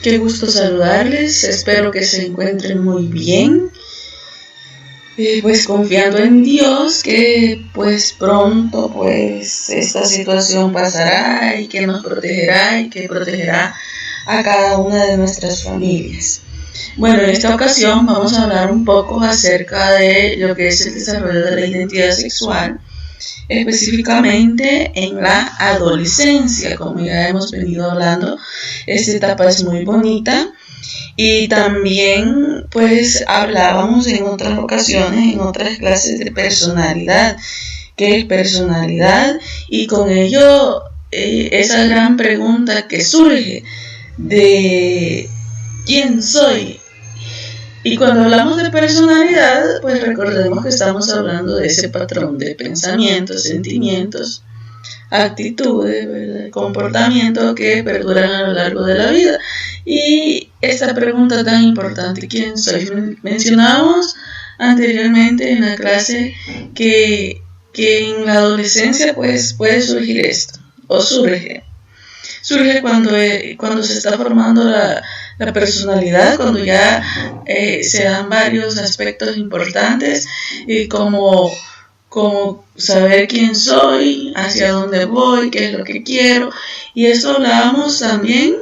Qué gusto saludarles, espero que se encuentren muy bien. Pues confiando en Dios que pues pronto pues esta situación pasará y que nos protegerá y que protegerá a cada una de nuestras familias. Bueno, en esta ocasión vamos a hablar un poco acerca de lo que es el desarrollo de la identidad sexual, específicamente en la adolescencia. Como ya hemos venido hablando, esta etapa es muy bonita. Y también pues hablábamos en otras ocasiones, en otras clases, de personalidad. ¿Qué es personalidad? Y con ello esa gran pregunta que surge de ¿quién soy? Y cuando hablamos de personalidad, pues recordemos que estamos hablando de ese patrón de pensamientos, sentimientos, actitudes, ¿verdad?, comportamientos que perduran a lo largo de la vida. Y esta pregunta tan importante, ¿quién soy? Mencionábamos anteriormente en la clase que en la adolescencia pues puede surgir esto, o surge cuando se está formando la personalidad, cuando ya se dan varios aspectos importantes, como saber quién soy, hacia dónde voy, qué es lo que quiero. Y esto hablábamos también,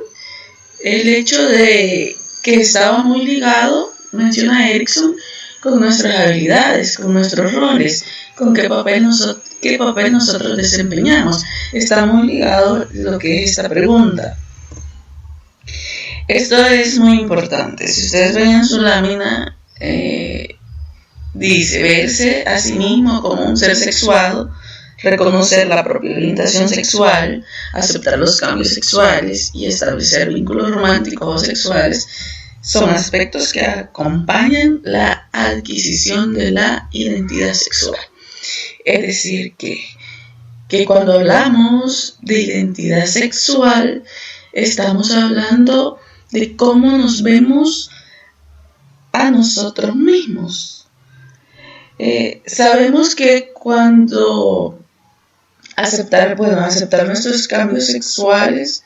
el hecho de que estaba muy ligado, menciona Erikson, con nuestras habilidades, con nuestros roles, con qué papel nosotros desempeñamos. Está muy ligado lo que es esta pregunta. Esto es muy importante. Si ustedes ven en su lámina, dice verse a sí mismo como un ser sexuado, reconocer la propia orientación sexual, aceptar los cambios sexuales y establecer vínculos románticos o sexuales son aspectos que acompañan la adquisición de la identidad sexual. Es decir, que cuando hablamos de identidad sexual, estamos hablando de cómo nos vemos a nosotros mismos. Sabemos que cuando aceptar nuestros cambios sexuales,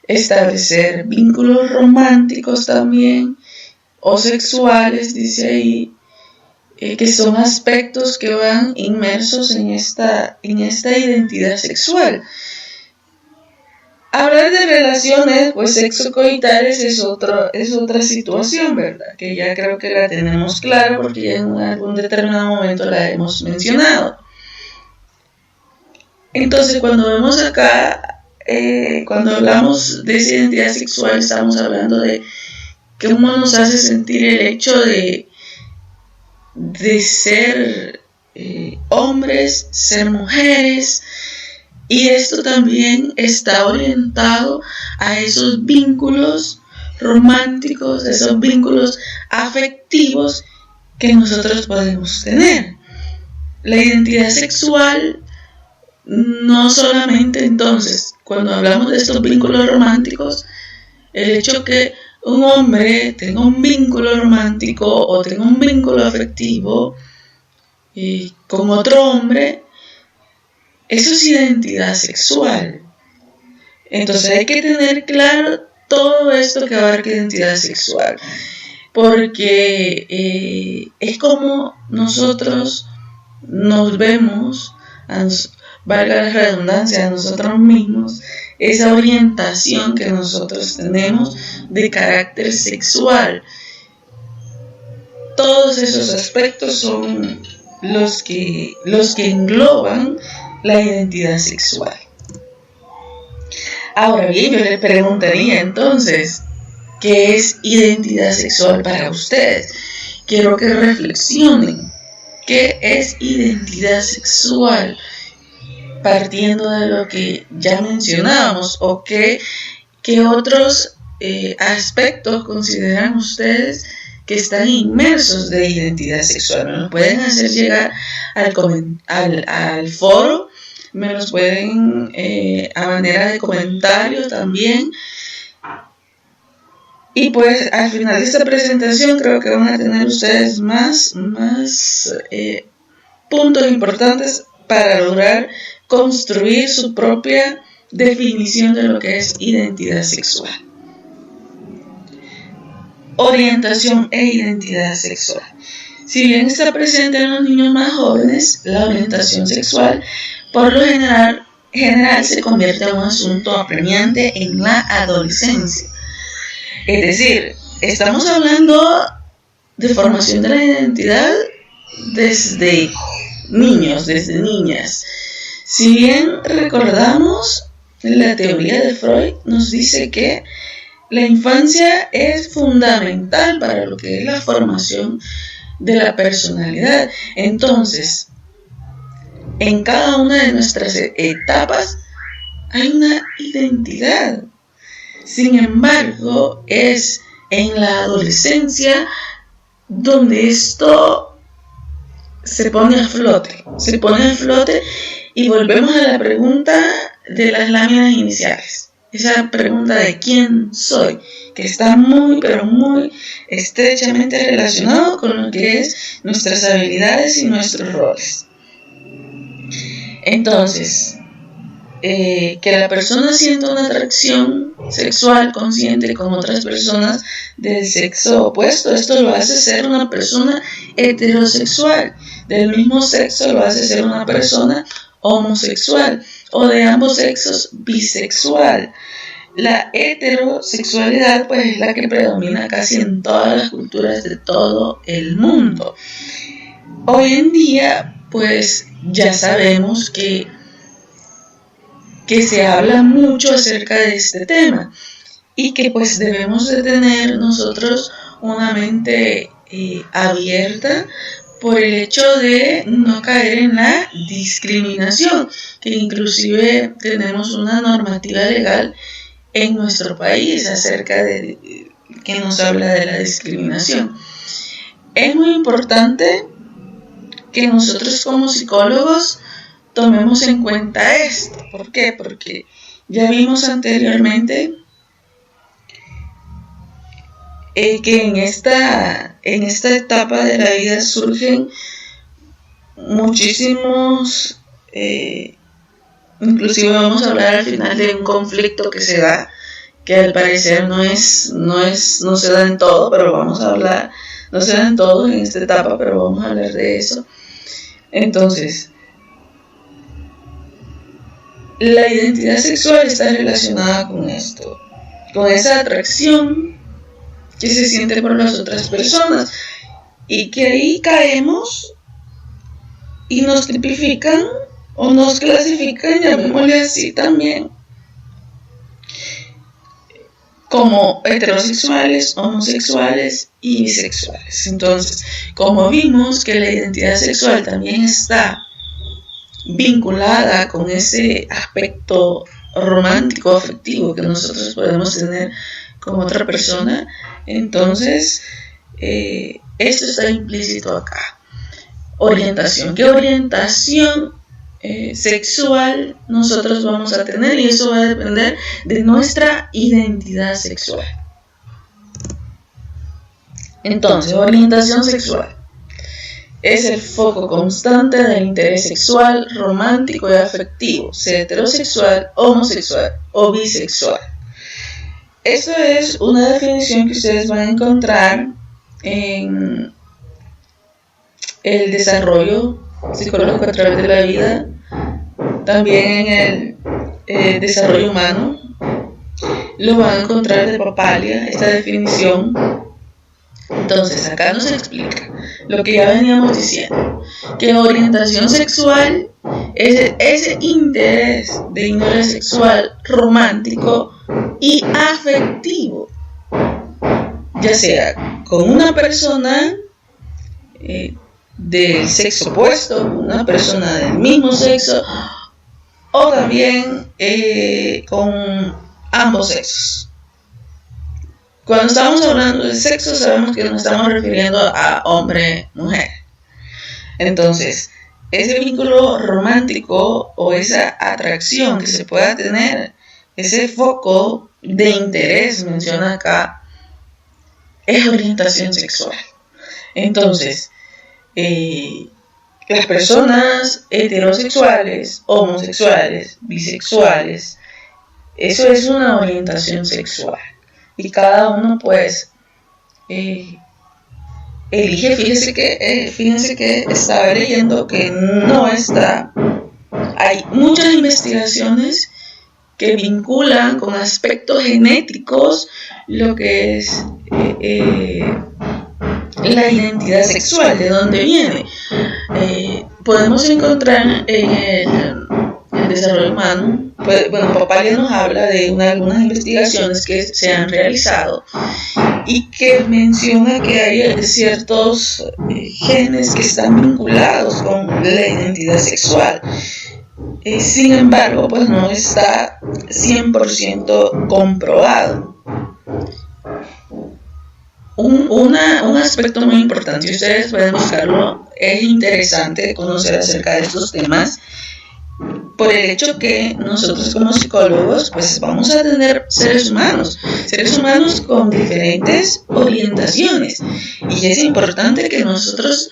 establecer vínculos románticos también, o sexuales, dice ahí, que son aspectos que van inmersos en esta identidad sexual. Hablar de relaciones pues sexocoitales es otra situación, ¿verdad? Que ya creo que la tenemos clara porque ya en algún determinado momento la hemos mencionado. Entonces, cuando vemos acá, cuando hablamos de esa identidad sexual, estamos hablando de cómo nos hace sentir el hecho de ser hombres, ser mujeres. Y esto también está orientado a esos vínculos románticos, esos vínculos afectivos que nosotros podemos tener. La identidad sexual no solamente, entonces, cuando hablamos de estos vínculos románticos, el hecho que un hombre tenga un vínculo romántico o tenga un vínculo afectivo con otro hombre, eso es identidad sexual. Entonces hay que tener claro todo esto que abarca identidad sexual, porque es como nosotros nos vemos, valga la redundancia, a nosotros mismos, esa orientación que nosotros tenemos de carácter sexual. Todos esos aspectos son los que engloban la identidad sexual. Ahora bien, yo les preguntaría entonces, ¿qué es identidad sexual para ustedes? Quiero que reflexionen. ¿Qué es identidad sexual? Partiendo de lo que ya mencionábamos, o qué otros aspectos consideran ustedes que están inmersos de identidad sexual. Me los pueden hacer llegar al foro, me los pueden a manera de comentario también. Y pues al final de esta presentación creo que van a tener ustedes más puntos importantes para lograr construir su propia definición de lo que es identidad sexual. orientación e identidad sexual. Si bien está presente en los niños más jóvenes, la orientación sexual por lo general se convierte en un asunto apremiante en la adolescencia. Es decir, estamos hablando de formación de la identidad desde niños, desde niñas. Si bien recordamos, la teoría de Freud nos dice que la infancia es fundamental para lo que es la formación de la personalidad. Entonces, en cada una de nuestras etapas hay una identidad. Sin embargo, es en la adolescencia donde esto se pone a flote y volvemos a la pregunta de las láminas iniciales. Esa pregunta de quién soy, que está muy, pero muy estrechamente relacionado con lo que es nuestras habilidades y nuestros roles. Entonces, que la persona sienta una atracción sexual consciente con otras personas del sexo opuesto, esto lo hace ser una persona heterosexual. Del mismo sexo lo hace ser una persona homosexual, o de ambos sexos bisexual. La heterosexualidad pues es la que predomina casi en todas las culturas de todo el mundo. Hoy en día pues ya sabemos que se habla mucho acerca de este tema y que pues debemos de tener nosotros una mente abierta por el hecho de no caer en la discriminación, que inclusive tenemos una normativa legal en nuestro país acerca de que nos habla de la discriminación. Es muy importante que nosotros como psicólogos tomemos en cuenta esto. ¿Por qué? Porque ya vimos anteriormente que en esta etapa de la vida surgen muchísimos, inclusive vamos a hablar al final de un conflicto que se da, que al parecer no se da en todo, pero vamos a hablar, no se da en todo en esta etapa, pero vamos a hablar de eso. Entonces, la identidad sexual está relacionada con esto, con esa atracción que se siente por las otras personas, y que ahí caemos y nos tipifican o nos clasifican, llamémosle así también, como heterosexuales, homosexuales y bisexuales. Entonces, como vimos que la identidad sexual también está vinculada con ese aspecto romántico, afectivo que nosotros podemos tener con otra persona, entonces esto está implícito acá. Orientación. ¿Qué orientación sexual nosotros vamos a tener? Y eso va a depender de nuestra identidad sexual. Entonces, orientación sexual es el foco constante del interés sexual, romántico y afectivo, sea heterosexual, homosexual o bisexual. Esto es una definición que ustedes van a encontrar en el desarrollo psicológico a través de la vida, también en el desarrollo humano. Lo van a encontrar de Papalia, esta definición. Entonces, acá nos explica lo que ya veníamos diciendo, que orientación sexual es ese interés de índole sexual, romántico y afectivo, ya sea con una persona del sexo opuesto, una persona del mismo sexo, o también con ambos sexos. Cuando estamos hablando de sexo, sabemos que nos estamos refiriendo a hombre-mujer. Entonces, ese vínculo romántico o esa atracción que se pueda tener, ese foco de interés, menciona acá, es orientación sexual. Entonces, las personas heterosexuales, homosexuales, bisexuales, eso es una orientación sexual. Y cada uno pues elige, fíjense que estaba leyendo que no está. Hay muchas investigaciones que vinculan con aspectos genéticos lo que es la identidad sexual, de dónde viene. Podemos encontrar en el desarrollo humano, Papalia nos habla de algunas investigaciones que se han realizado y que menciona que hay ciertos genes que están vinculados con la identidad sexual. Sin embargo, pues no está 100% comprobado. Un aspecto muy importante, y ustedes pueden buscarlo, es interesante conocer acerca de estos temas, por el hecho que nosotros como psicólogos pues vamos a tener seres humanos con diferentes orientaciones, y es importante que nosotros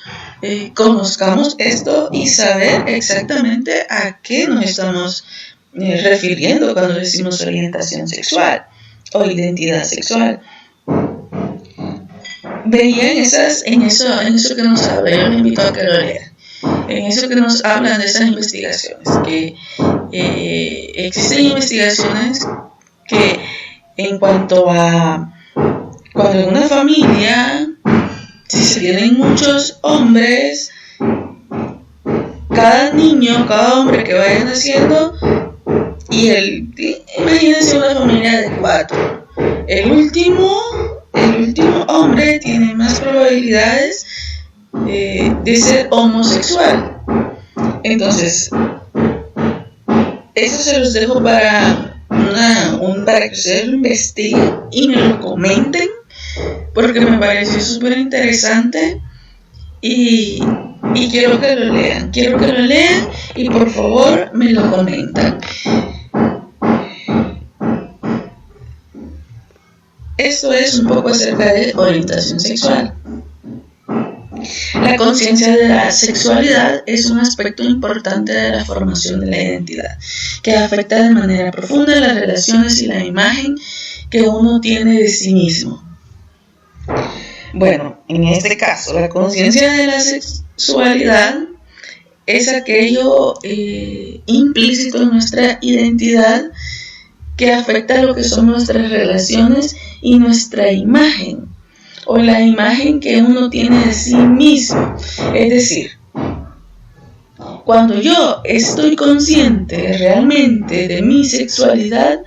conozcamos esto y saber exactamente a qué nos estamos refiriendo cuando decimos orientación sexual o identidad sexual. Veía en eso que nos habla, yo les invito a que lo lean, en eso que nos hablan de esas investigaciones, que existen investigaciones que en cuanto a cuando en una familia, si se tienen muchos hombres, cada hombre que vaya naciendo, imagínense una familia de 4, el último hombre tiene más probabilidades de ser homosexual. Entonces, eso se los dejo para que ustedes lo investiguen y me lo comenten, porque me pareció súper interesante y quiero que lo lean y por favor me lo comentan. Esto es un poco acerca de orientación sexual. La conciencia de la sexualidad es un aspecto importante de la formación de la identidad, que afecta de manera profunda las relaciones y la imagen que uno tiene de sí mismo. Bueno, en este caso, la conciencia de la sexualidad es aquello implícito en nuestra identidad que afecta lo que son nuestras relaciones y nuestra imagen, o la imagen que uno tiene de sí mismo. Es decir, cuando yo estoy consciente realmente de mi sexualidad,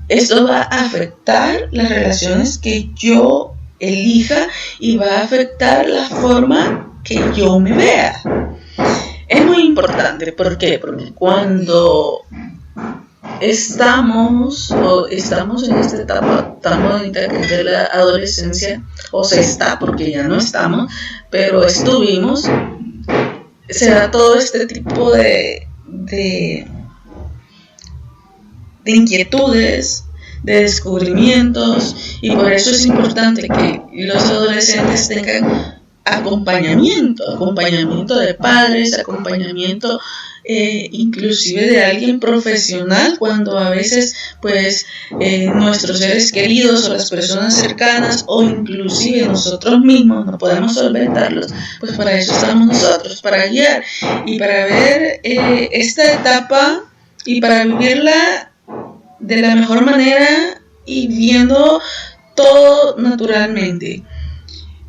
esto va a afectar las relaciones que yo elija y va a afectar la forma que yo me vea. Es muy importante, ¿por qué? Porque cuando estamos en esta etapa tan bonita que es de la adolescencia, o se está, porque ya no estamos, pero estuvimos, se da todo este tipo de inquietudes, de descubrimientos, y por eso es importante que los adolescentes tengan acompañamiento de padres, acompañamiento inclusive de alguien profesional, cuando a veces pues nuestros seres queridos o las personas cercanas o inclusive nosotros mismos no podemos solventarlos, pues para eso estamos nosotros, para guiar y para ver esta etapa y para vivirla de la mejor manera y viendo todo naturalmente.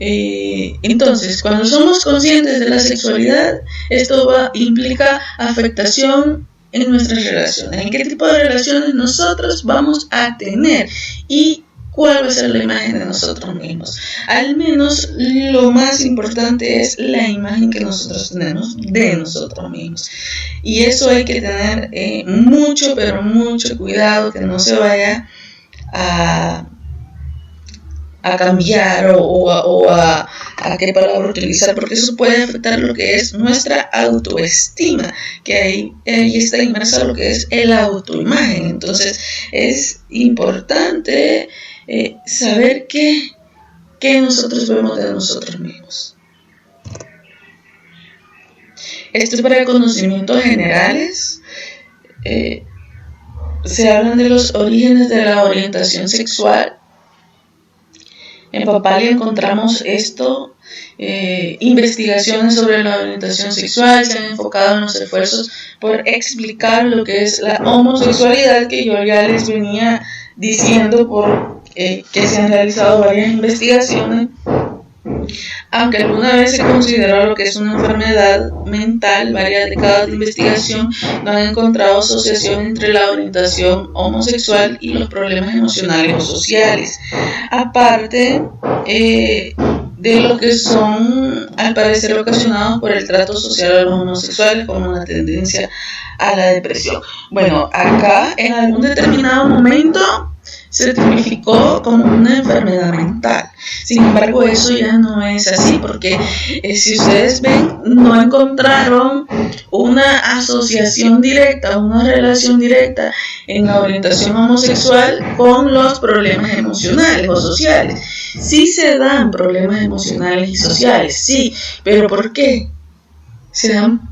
Entonces, cuando somos conscientes de la sexualidad, esto implica afectación en nuestras relaciones, en qué tipo de relaciones nosotros vamos a tener y cuál va a ser la imagen de nosotros mismos. Al menos lo más importante es la imagen que nosotros tenemos de nosotros mismos, y eso hay que tener mucho, pero mucho cuidado, que no se vaya a cambiar o a qué palabra utilizar, porque eso puede afectar lo que es nuestra autoestima, que ahí está inmersa lo que es el autoimagen. Entonces es importante saber qué nosotros vemos de nosotros mismos. Esto es para conocimientos generales. Se hablan de los orígenes de la orientación sexual. En Papalia encontramos esto, investigaciones sobre la orientación sexual, se han enfocado en los esfuerzos por explicar lo que es la homosexualidad, que yo ya les venía diciendo que se han realizado varias investigaciones. Aunque alguna vez se consideró lo que es una enfermedad mental, varias décadas de investigación no han encontrado asociación entre la orientación homosexual y los problemas emocionales o sociales. Aparte de lo que son, al parecer, ocasionados por el trato social a los homosexuales, como una tendencia a la depresión. Bueno, acá en algún determinado momento se tipificó como una enfermedad mental. Sin embargo, eso ya no es así, porque si ustedes ven, no encontraron una asociación directa, una relación directa en la orientación homosexual con los problemas emocionales o sociales. Sí se dan problemas emocionales y sociales, sí, pero ¿por qué? Se dan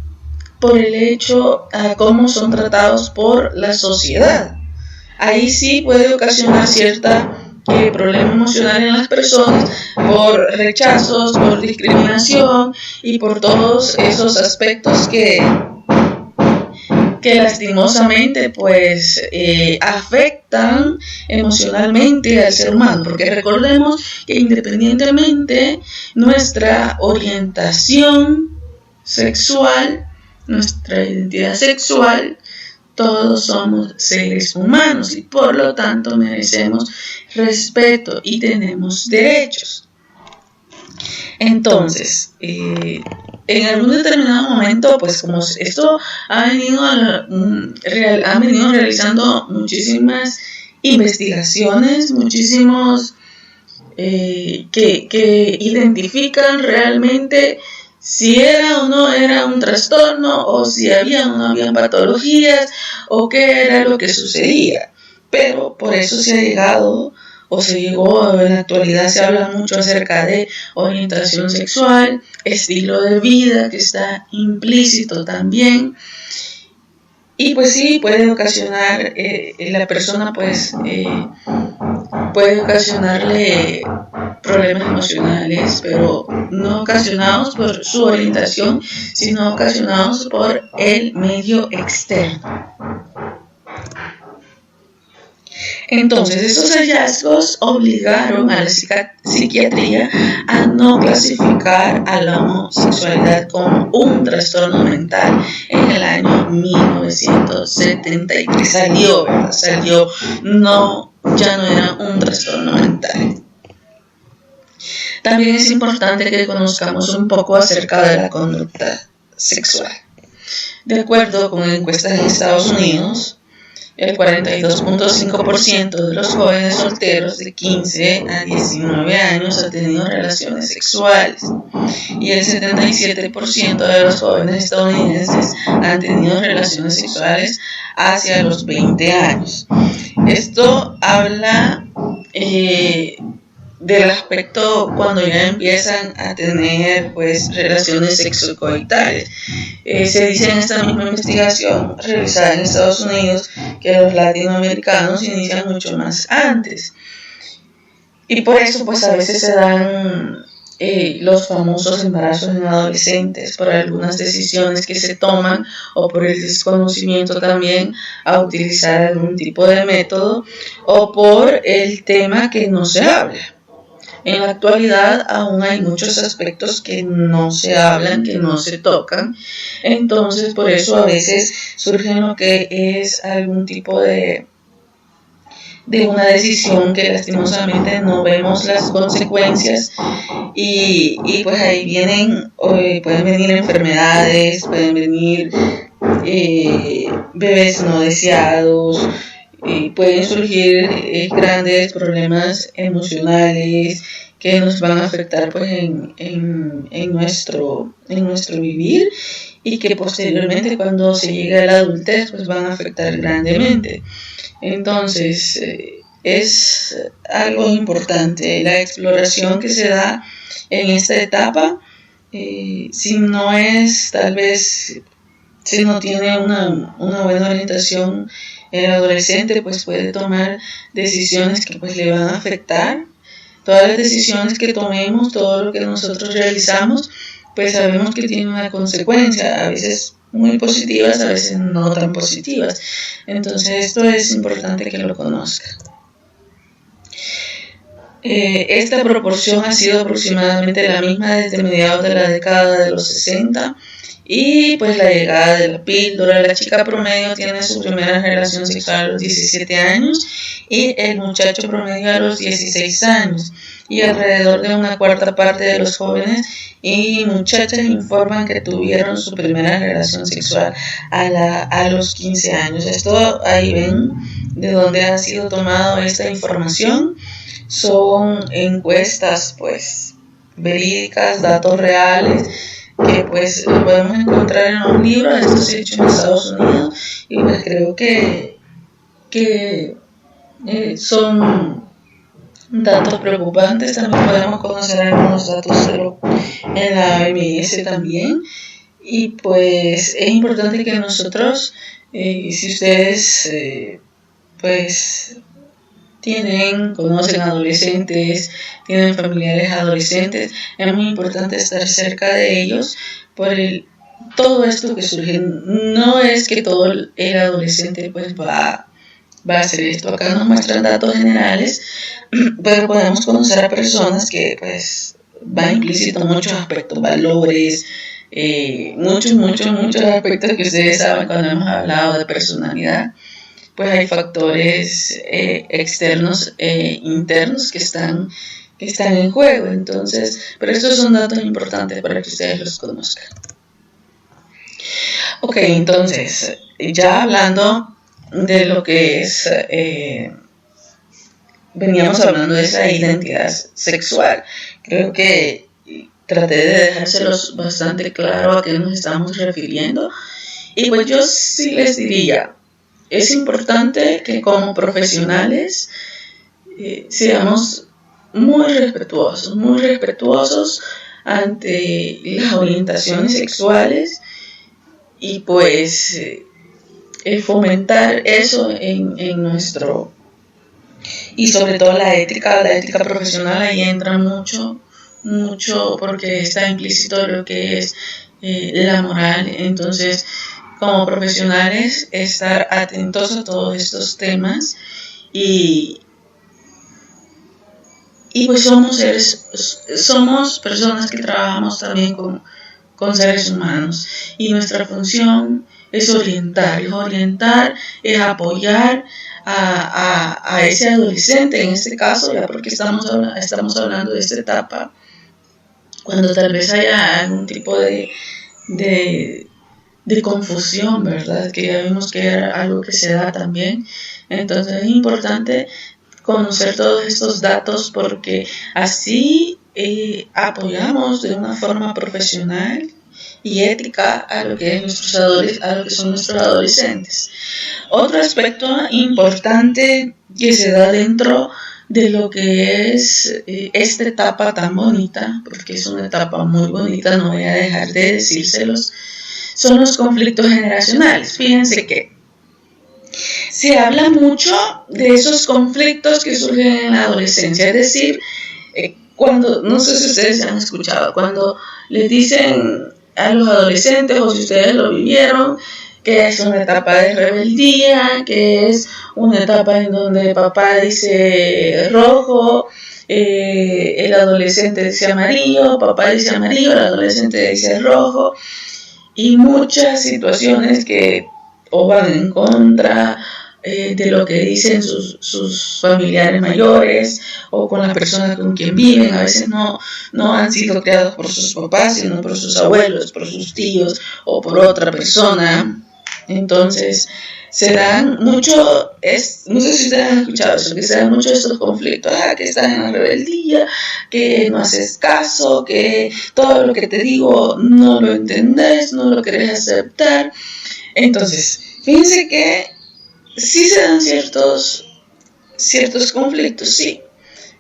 por el hecho a cómo son tratados por la sociedad. Ahí sí puede ocasionar cierta problema emocional en las personas por rechazos, por discriminación y por todos esos aspectos que lastimosamente pues afectan emocionalmente al ser humano, porque recordemos que independientemente nuestra orientación sexual, nuestra identidad sexual, todos somos seres humanos y por lo tanto merecemos respeto y tenemos derechos. Entonces, en algún determinado momento, pues como esto han venido realizando muchísimas investigaciones, muchísimos que identifican realmente si era o no era un trastorno, o si había o no había patologías, o qué era lo que sucedía. Pero por eso se llegó, en la actualidad se habla mucho acerca de orientación sexual, estilo de vida, que está implícito también. Y pues sí, puede ocasionar, la persona pues puede ocasionarle problemas emocionales, pero no ocasionados por su orientación, sino ocasionados por el medio externo. Entonces, estos hallazgos obligaron a la psiquiatría a no clasificar a la homosexualidad como un trastorno mental. En el año 1973 salió, ya no era un trastorno mental. También es importante que conozcamos un poco acerca de la conducta sexual. De acuerdo con encuestas en Estados Unidos, el 42.5% de los jóvenes solteros de 15 a 19 años ha tenido relaciones sexuales y el 77% de los jóvenes estadounidenses han tenido relaciones sexuales hacia los 20 años. Esto habla del aspecto cuando ya empiezan a tener pues relaciones sexocoitales. Se dice en esta misma investigación realizada en Estados Unidos que los latinoamericanos inician mucho más antes, y por eso pues a veces se dan los famosos embarazos en adolescentes por algunas decisiones que se toman o por el desconocimiento también a utilizar algún tipo de método o por el tema que no se habla. En la actualidad aún hay muchos aspectos que no se hablan, que no se tocan, entonces por eso a veces surge lo que es algún tipo de una decisión que lastimosamente no vemos las consecuencias y pues ahí pueden venir enfermedades, pueden venir bebés no deseados, pueden surgir grandes problemas emocionales que nos van a afectar pues en nuestro vivir y que posteriormente cuando se llegue a la adultez pues van a afectar grandemente. Entonces es algo importante la exploración que se da en esta etapa. Si no tiene una buena orientación, el adolescente pues puede tomar decisiones que pues le van a afectar Todas las decisiones que tomemos, todo lo que nosotros realizamos, pues sabemos que tiene una consecuencia, a veces muy positivas, a veces no tan positivas. Entonces esto es importante que lo conozcan. Esta proporción ha sido aproximadamente la misma desde mediados de la década de los 60 y pues la llegada de la píldora. La chica promedio tiene su primera relación sexual a los 17 años y el muchacho promedio a los 16 años. Y alrededor de una cuarta parte de los jóvenes y muchachas informan que tuvieron su primera relación sexual a los 15 años. Esto ahí ven de dónde ha sido tomada esta información. Son encuestas pues verídicas, datos reales, que pues lo podemos encontrar en un libro. Esto se ha hecho en Estados Unidos y pues creo que son datos preocupantes. También podemos conocer algunos datos en la OMS también. Y pues es importante que nosotros, si ustedes pues conocen adolescentes, tienen familiares adolescentes, es muy importante estar cerca de ellos por todo esto que surge. No es que todo el adolescente pues va a hacer esto. Acá nos muestran datos generales, pero podemos conocer a personas que pues va implícito muchos aspectos, valores, muchos aspectos que ustedes saben cuando hemos hablado de personalidad. Pues hay factores externos e internos que están en juego. Entonces, pero estos son datos importantes para que ustedes los conozcan. Ok, entonces, ya hablando de lo que es, veníamos hablando de esa identidad sexual. Creo que traté de dejárselos bastante claro a qué nos estamos refiriendo. Y pues yo sí les diría, es importante que como profesionales seamos muy respetuosos ante las orientaciones sexuales y pues fomentar eso en nuestro, y sobre todo la ética profesional. Ahí entra mucho porque está implícito lo que es la moral. Entonces, como profesionales, estar atentos a todos estos temas y pues somos personas que trabajamos también con seres humanos y nuestra función es orientar, es apoyar a ese adolescente, en este caso, ya porque estamos hablando de esta etapa, cuando tal vez haya algún tipo de confusión, ¿verdad? Que ya vimos que era algo que se da también. Entonces es importante conocer todos estos datos porque así apoyamos de una forma profesional y ética a lo que son nuestros adolescentes. Otro aspecto importante que se da dentro de lo que es esta etapa tan bonita, porque es una etapa muy bonita, no voy a dejar de decírselos, son los conflictos generacionales. Fíjense que se habla mucho de esos conflictos que surgen en la adolescencia, es decir, cuando, no sé si ustedes han escuchado, cuando les dicen a los adolescentes, o si ustedes lo vivieron, que es una etapa de rebeldía, que es una etapa en donde papá dice rojo, el adolescente dice amarillo, papá dice amarillo, el adolescente dice rojo, y muchas situaciones que o van en contra de lo que dicen sus familiares mayores o con la persona con quien viven. A veces no han sido criados por sus papás, sino por sus abuelos, por sus tíos o por otra persona. Entonces se dan mucho, no sé si ustedes han escuchado eso, que se dan mucho estos conflictos, que estás en la rebeldía, que no haces caso, que todo lo que te digo no lo entendés, no lo querés aceptar. Entonces, fíjense que sí se dan ciertos conflictos, sí,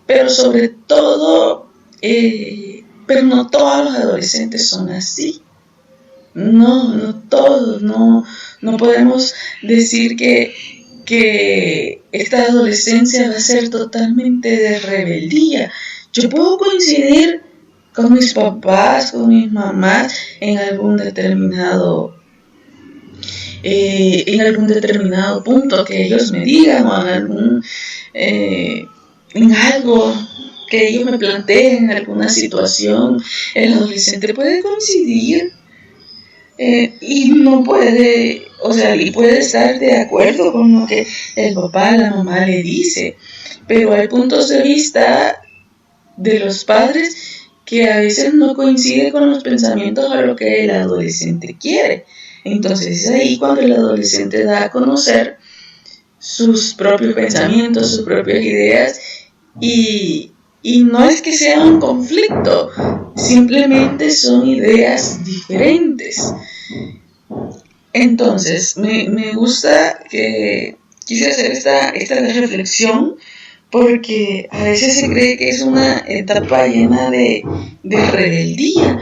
pero sobre todo, pero no todos los adolescentes son así. No todos, no podemos decir que esta adolescencia va a ser totalmente de rebeldía. Yo puedo coincidir con mis papás, con mis mamás en algún determinado punto que ellos me digan, o en algo que ellos me planteen, en alguna situación. El adolescente puede coincidir y no puede, y puede estar de acuerdo con lo que el papá, la mamá le dice, pero hay puntos de vista de los padres que a veces no coincide con los pensamientos o lo que el adolescente quiere. Entonces es ahí cuando el adolescente da a conocer sus propios pensamientos, sus propias ideas, y no es que sea un conflicto, simplemente son ideas diferentes. Entonces me gusta que quise hacer esta reflexión, porque a veces se cree que es una etapa llena de rebeldía,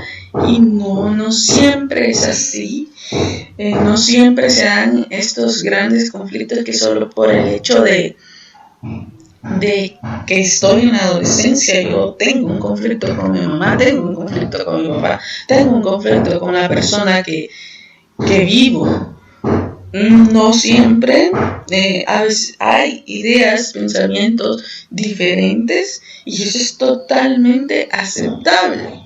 y no siempre es así. No siempre se dan estos grandes conflictos que solo por el hecho de que estoy en la adolescencia yo tengo un conflicto con mi mamá, tengo un conflicto con mi papá, tengo un conflicto con la persona que vivo. No siempre, a veces hay ideas, pensamientos diferentes, y eso es totalmente aceptable.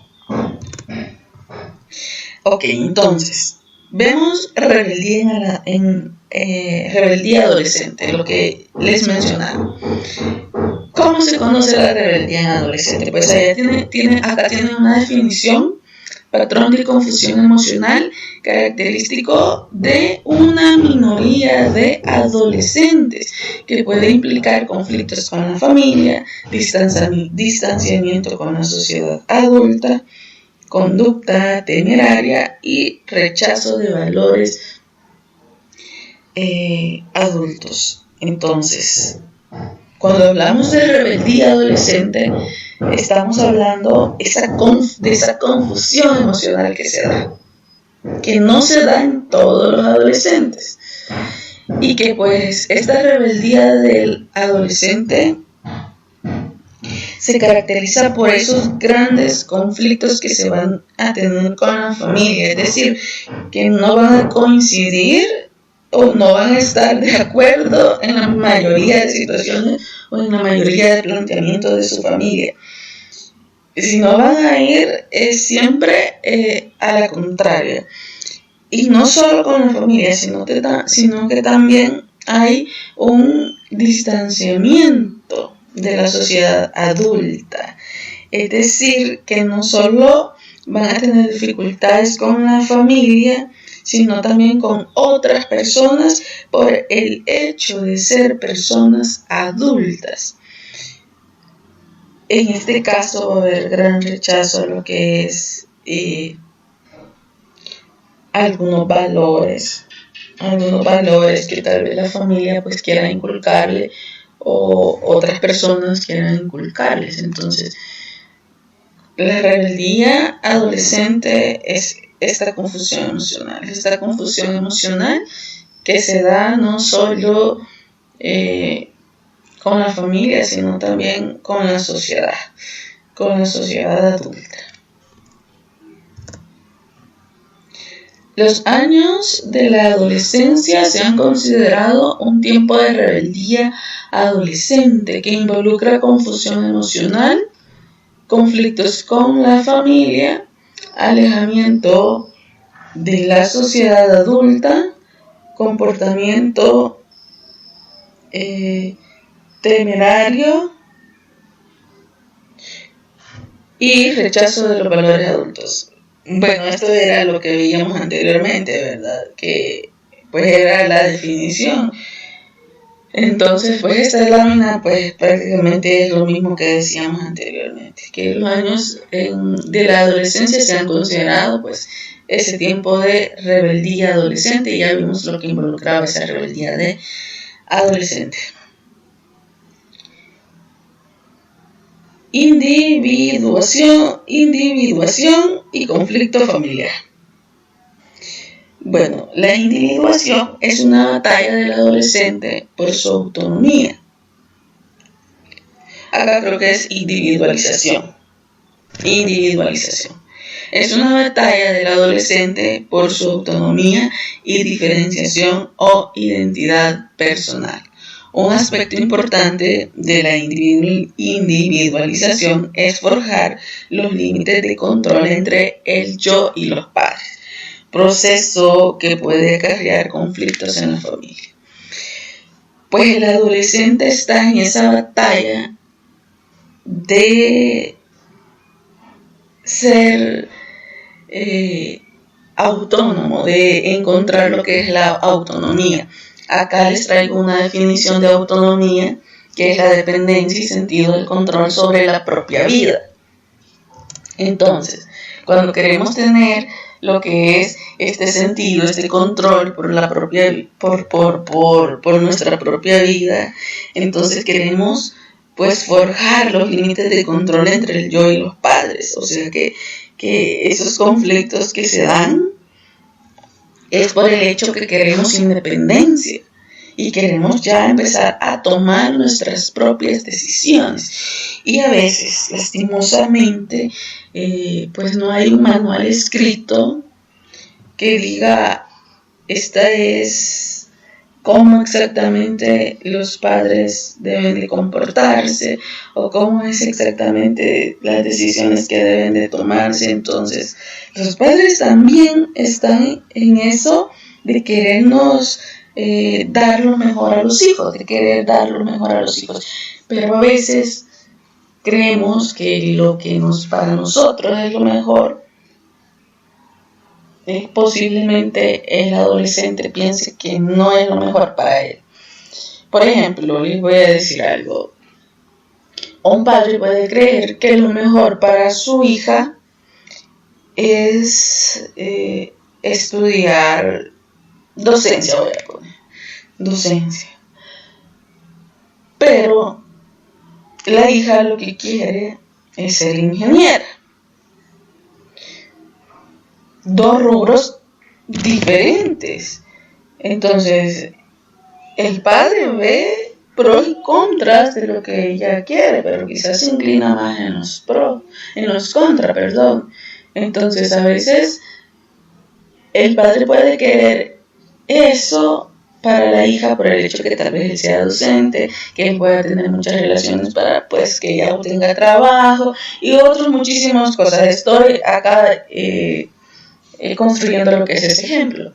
Ok, entonces, vemos rebeldía rebeldía adolescente, lo que les mencionaba. ¿Cómo se conoce la rebeldía en adolescente? Pues allá acá tiene una definición: patrón de confusión emocional característico de una minoría de adolescentes, que puede implicar conflictos con la familia, distanciamiento con la sociedad adulta, conducta temeraria y rechazo de valores adultos. Entonces, cuando hablamos de rebeldía adolescente, estamos hablando de esa confusión emocional que se da, que no se da en todos los adolescentes, y que pues esta rebeldía del adolescente se caracteriza por esos grandes conflictos que se van a tener con la familia, es decir, que no van a coincidir o no van a estar de acuerdo en la mayoría de situaciones o en la mayoría de planteamientos de su familia, sino van a ir siempre a la contraria. Y no solo con la familia, sino que también hay un distanciamiento de la sociedad adulta. Es decir, que no solo van a tener dificultades con la familia, sino también con otras personas por el hecho de ser personas adultas. En este caso va a haber gran rechazo a lo que es algunos valores que tal vez la familia pues quiera inculcarle o otras personas quieran inculcarles. Entonces, la rebeldía adolescente es esta confusión emocional que se da no solo con la familia, sino también con la sociedad adulta. Los años de la adolescencia se han considerado un tiempo de rebeldía adolescente que involucra confusión emocional, conflictos con la familia, alejamiento de la sociedad adulta, comportamiento temerario y rechazo de los valores adultos. Bueno, esto era lo que veíamos anteriormente, ¿verdad? Que pues era la definición. Entonces, pues esta lámina pues prácticamente es lo mismo que decíamos anteriormente, que los años de la adolescencia se han considerado pues ese tiempo de rebeldía adolescente, y ya vimos lo que involucraba esa rebeldía de adolescente. Individuación y conflicto familiar. Bueno, la individuación es una batalla del adolescente por su autonomía. Acá creo que es individualización. Individualización. Es una batalla del adolescente por su autonomía y diferenciación o identidad personal. Un aspecto importante de la individualización es forjar los límites de control entre el yo y los padres, proceso que puede acarrear conflictos en la familia. Pues el adolescente está en esa batalla de ser autónomo, de encontrar lo que es la autonomía. Acá les traigo una definición de autonomía, que es la dependencia y sentido del control sobre la propia vida. Entonces, cuando queremos tener lo que es este sentido, este control por la propia, por nuestra propia vida, entonces queremos pues forjar los límites de control entre el yo y los padres. O sea que esos conflictos que se dan es por el hecho que queremos independencia y queremos ya empezar a tomar nuestras propias decisiones. Y a veces, lastimosamente, pues no hay un manual escrito que diga, esta es cómo exactamente los padres deben de comportarse o cómo es exactamente las decisiones que deben de tomarse. Entonces, los padres también están en eso de querernos dar lo mejor a los hijos, pero a veces creemos que lo que para nosotros es lo mejor, posiblemente el adolescente piense que no es lo mejor para él. Por ejemplo, les voy a decir algo. Un padre puede creer que lo mejor para su hija es estudiar docencia, voy a poner. Docencia. Pero la hija lo que quiere es ser ingeniera. Dos rubros diferentes. Entonces, el padre ve pros y contras de lo que ella quiere, pero quizás se inclina más en los contras. Entonces, a veces el padre puede querer eso para la hija por el hecho que tal vez él sea docente, que él pueda tener muchas relaciones para pues que ella obtenga trabajo y otras muchísimas cosas. Estoy acá construyendo lo que es ese ejemplo.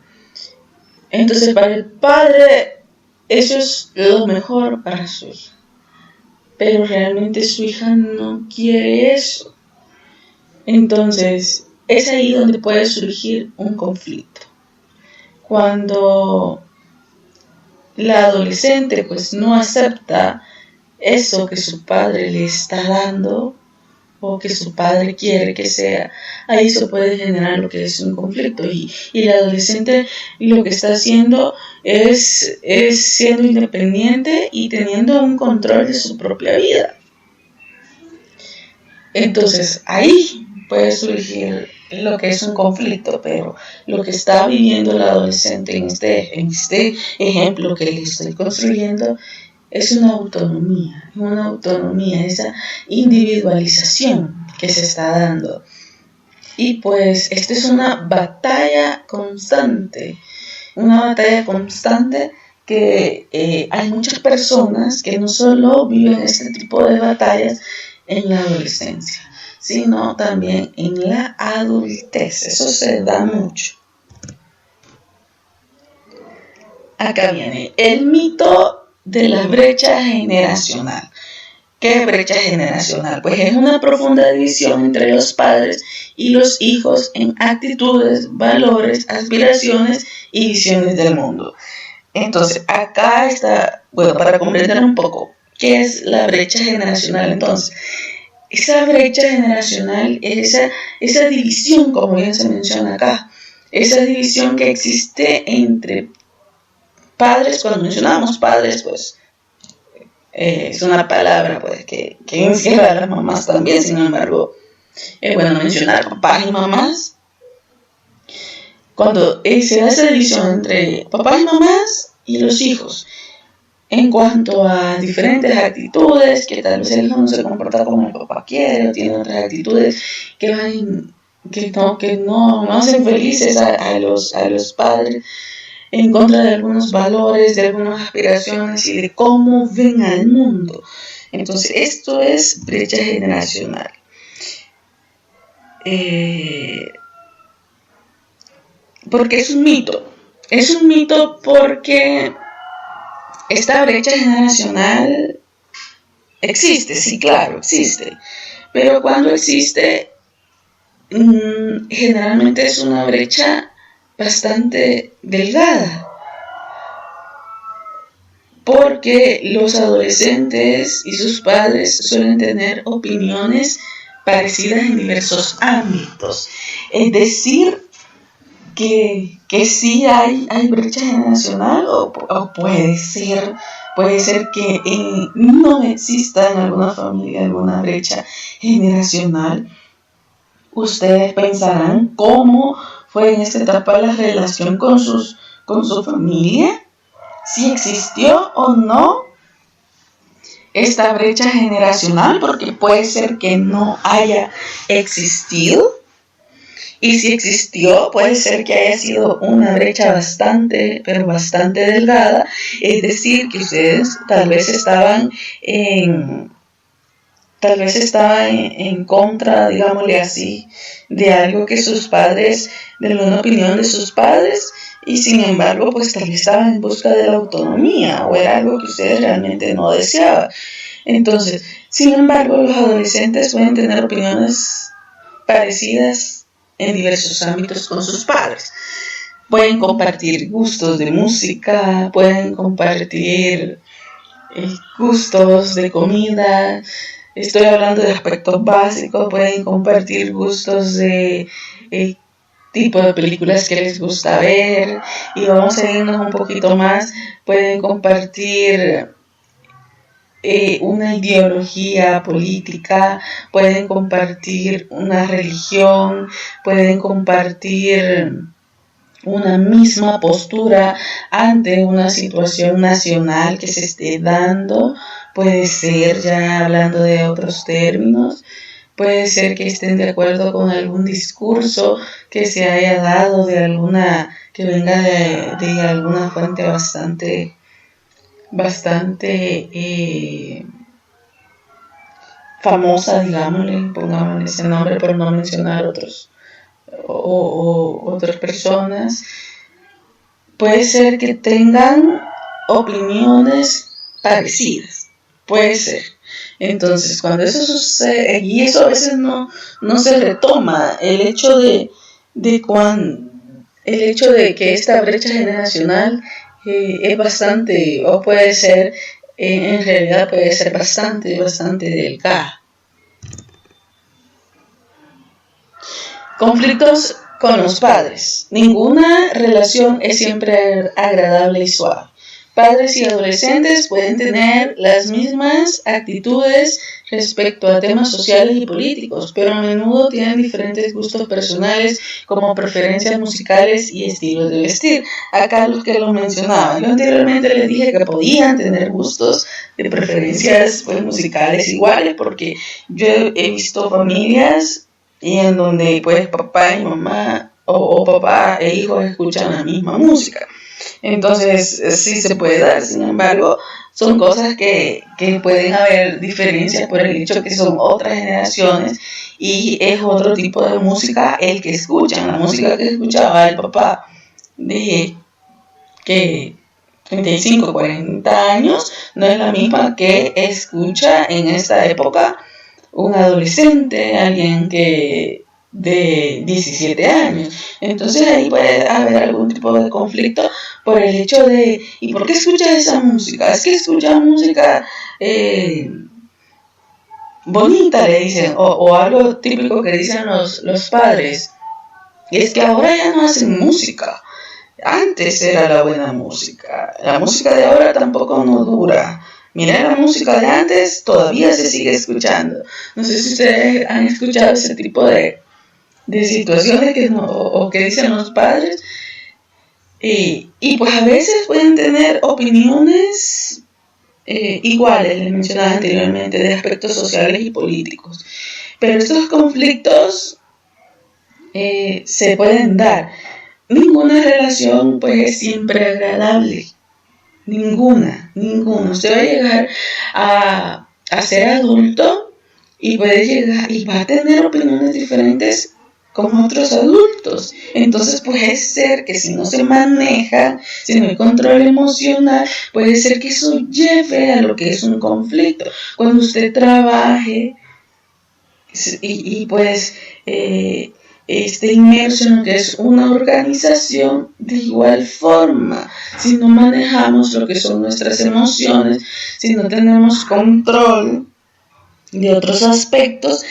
Entonces, para el padre eso es lo mejor para su hija, pero realmente su hija no quiere eso. Entonces es ahí donde puede surgir un conflicto, cuando la adolescente pues no acepta eso que su padre le está dando o que su padre quiere que sea. Ahí se puede generar lo que es un conflicto, y el adolescente lo que está haciendo es siendo independiente y teniendo un control de su propia vida. Entonces ahí puede surgir lo que es un conflicto, pero lo que está viviendo el adolescente en este ejemplo que le estoy construyendo es una autonomía, esa individualización que se está dando. Y pues esta es una batalla constante que hay muchas personas que no solo viven este tipo de batallas en la adolescencia, sino también en la adultez. Eso se da mucho. Acá viene el mito de la brecha generacional. ¿Qué brecha generacional? Pues es una profunda división entre los padres y los hijos en actitudes, valores, aspiraciones y visiones del mundo. Entonces, acá está, bueno, para comprender un poco, ¿qué es la brecha generacional? Entonces, esa brecha generacional es esa división, como bien se menciona acá, esa división que existe entre padres. Cuando mencionamos padres, pues es una palabra pues que encierra a las mamás también. Sin embargo, es bueno mencionar papás y mamás. Cuando se da esa división entre papás y mamás y los hijos, en cuanto a diferentes actitudes, que tal vez el hijo no se comporta como el papá quiere, o tiene otras actitudes que no hacen felices a los padres, en contra de algunos valores, de algunas aspiraciones y de cómo ven al mundo. Entonces, esto es brecha generacional. Porque es un mito. Es un mito porque esta brecha generacional existe, sí, claro, existe. Pero cuando existe, generalmente es una brecha bastante delgada. Porque los adolescentes y sus padres suelen tener opiniones parecidas en diversos ámbitos. Es decir, que sí hay brecha generacional o puede ser que no exista en alguna familia alguna brecha generacional. Ustedes pensarán cómo fue en esta etapa la relación con su familia, si existió o no esta brecha generacional, porque puede ser que no haya existido. Y si existió, puede ser que haya sido una brecha bastante delgada. Es decir, que ustedes tal vez estaban en contra, digámosle así, de algo que sus padres, de alguna opinión de sus padres, y sin embargo, pues tal vez estaban en busca de la autonomía, o era algo que ustedes realmente no deseaban. Entonces, sin embargo, los adolescentes pueden tener opiniones parecidas en diversos ámbitos con sus padres. Pueden compartir gustos de música, pueden compartir gustos de comida. Estoy hablando de aspectos básicos. Pueden compartir gustos de tipo de películas que les gusta ver. Y vamos a irnos un poquito más. Pueden compartir una ideología política, pueden compartir una religión, pueden compartir una misma postura ante una situación nacional que se esté dando. Puede ser, ya hablando de otros términos, puede ser que estén de acuerdo con algún discurso que se haya dado que venga de alguna fuente bastante famosa, digámosle, pongámosle ese nombre por no mencionar otras personas. Puede ser que tengan opiniones parecidas, puede ser. Entonces, cuando eso sucede, y eso a veces no se retoma, el hecho de que esta brecha generacional es bastante, o puede ser, en realidad puede ser bastante delgada. Conflictos con los padres. Ninguna relación es siempre agradable y suave. Padres y adolescentes pueden tener las mismas actitudes respecto a temas sociales y políticos, pero a menudo tienen diferentes gustos personales como preferencias musicales y estilos de vestir. Acá los que lo mencionaban, yo anteriormente les dije que podían tener gustos de preferencias musicales iguales, porque yo he visto familias en donde pues papá y mamá o papá e hijos escuchan la misma música. Entonces sí se puede dar, sin embargo son cosas que pueden haber diferencias por el hecho que son otras generaciones y es otro tipo de música el que escuchan. La música que escuchaba el papá de que 35, 40 años no es la misma que escucha en esta época un adolescente, alguien que de 17 años. Entonces ahí puede haber algún tipo de conflicto por el hecho de ¿y por qué escuchas esa música? Es que escuchas música bonita, le dicen, o algo típico que dicen los padres, y es que ahora ya no hacen música. Antes era la buena música. La música de ahora tampoco no dura. Mira, la música de antes todavía se sigue escuchando. No sé si ustedes han escuchado ese tipo de situaciones que dicen los padres. Y pues a veces pueden tener opiniones iguales, les mencionaba anteriormente, de aspectos sociales y políticos. Pero estos conflictos se pueden dar. Ninguna relación pues es siempre agradable. Ninguna. Usted va a llegar a ser adulto y puede llegar y va a tener opiniones diferentes con otros adultos. Entonces puede ser que si no se maneja, si no hay control emocional, puede ser que eso lleve a lo que es un conflicto. Cuando usted trabaje y pues esté inmerso en lo que es una organización, de igual forma, si no manejamos lo que son nuestras emociones, si no tenemos control de otros aspectos,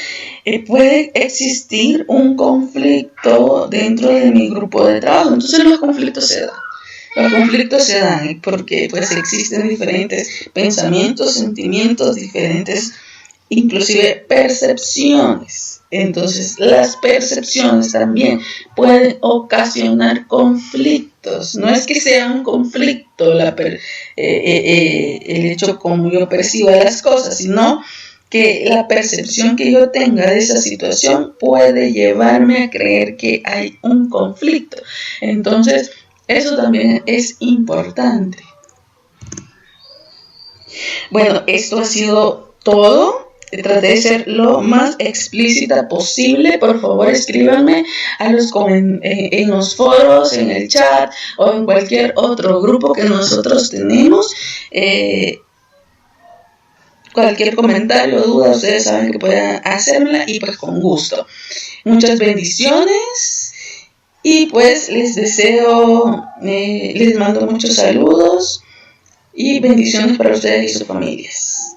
puede existir un conflicto dentro de mi grupo de trabajo. Entonces los conflictos se dan porque pues existen diferentes pensamientos, sentimientos, diferentes inclusive percepciones. Entonces las percepciones también pueden ocasionar conflictos. No es que sea un conflicto el hecho como yo perciba las cosas, sino que la percepción que yo tenga de esa situación puede llevarme a creer que hay un conflicto. Entonces eso también es importante. Bueno, esto ha sido todo. Traté de ser lo más explícita posible. Por favor, escríbanme en los foros, en el chat o en cualquier otro grupo que nosotros tenemos. Cualquier comentario o duda, ustedes saben que pueden hacérmela y pues con gusto. Muchas bendiciones y pues les mando muchos saludos y bendiciones para ustedes y sus familias.